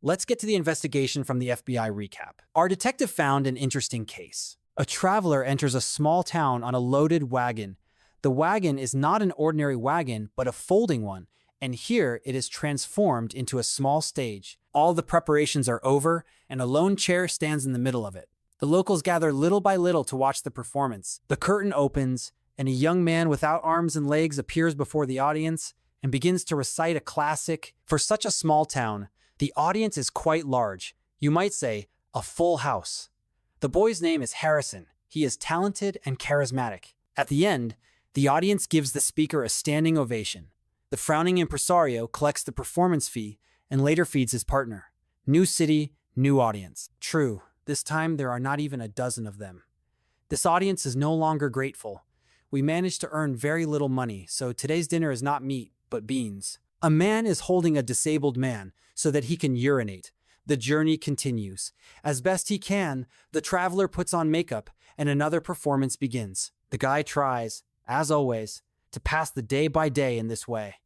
Let's get to the investigation from the FBI recap. Our detective found an interesting case. A traveler enters a small town on a loaded wagon. The wagon is not an ordinary wagon, but a folding one, and here it is transformed into a small stage. All the preparations are over, and a lone chair stands in the middle of it. The locals gather little by little to watch the performance. The curtain opens, and a young man without arms and legs appears before the audience and begins to recite a classic. For such a small town, the audience is quite large. You might say, a full house. The boy's name is Harrison. He is talented and charismatic. At the end, the audience gives the speaker a standing ovation. The frowning impresario collects the performance fee and later feeds his partner. New city, new audience. True, this time there are not even a dozen of them. This audience is no longer grateful. We managed to earn very little money, so today's dinner is not meat, but beans. A man is holding a disabled man so that he can urinate. The journey continues. As best he can, the traveler puts on makeup and another performance begins. The guy tries, as always, to pass the day by day in this way.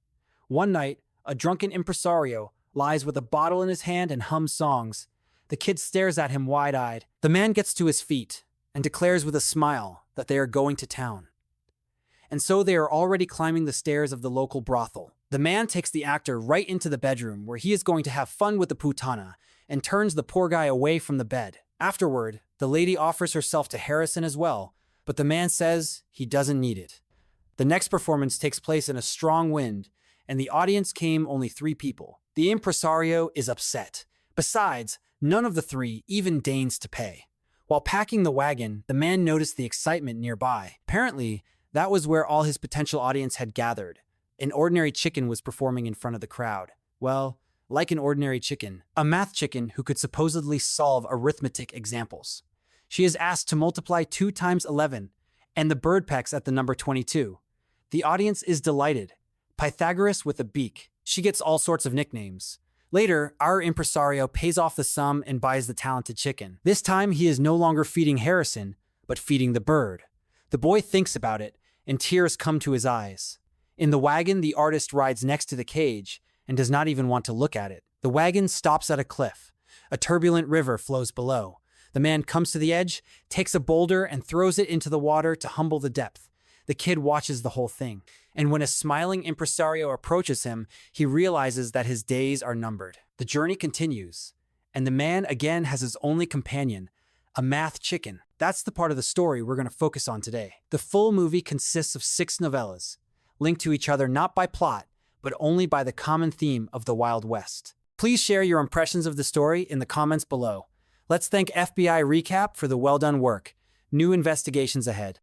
One night, a drunken impresario lies with a bottle in his hand and hums songs. The kid stares at him wide-eyed. The man gets to his feet and declares with a smile that they are going to town. And so they are already climbing the stairs of the local brothel. The man takes the actor right into the bedroom where he is going to have fun with the putana and turns the poor guy away from the bed. Afterward, the lady offers herself to Harrison as well, but the man says he doesn't need it. The next performance takes place in a strong wind, and the audience came only 3 people. The impresario is upset. Besides, none of the 3 even deigns to pay. While packing the wagon, the man noticed the excitement nearby. Apparently, that was where all his potential audience had gathered. An ordinary chicken was performing in front of the crowd. Well, like an ordinary chicken, a math chicken who could supposedly solve arithmetic examples. She is asked to multiply 2 times 11, and the bird pecks at the number 22. The audience is delighted. Pythagoras with a beak. She gets all sorts of nicknames. Later, our impresario pays off the sum and buys the talented chicken. This time, he is no longer feeding Harrison, but feeding the bird. The boy thinks about it, and tears come to his eyes. In the wagon, the artist rides next to the cage and does not even want to look at it. The wagon stops at a cliff. A turbulent river flows below. The man comes to the edge, takes a boulder, and throws it into the water to humble the depth. The kid watches the whole thing, and when a smiling impresario approaches him, he realizes that his days are numbered. The journey continues, and the man again has his only companion, a math chicken. That's the part of the story we're going to focus on today. The full movie consists of 6 novellas, linked to each other not by plot, but only by the common theme of the Wild West. Please share your impressions of the story in the comments below. Let's thank FBI Recap for the well-done work. New investigations ahead.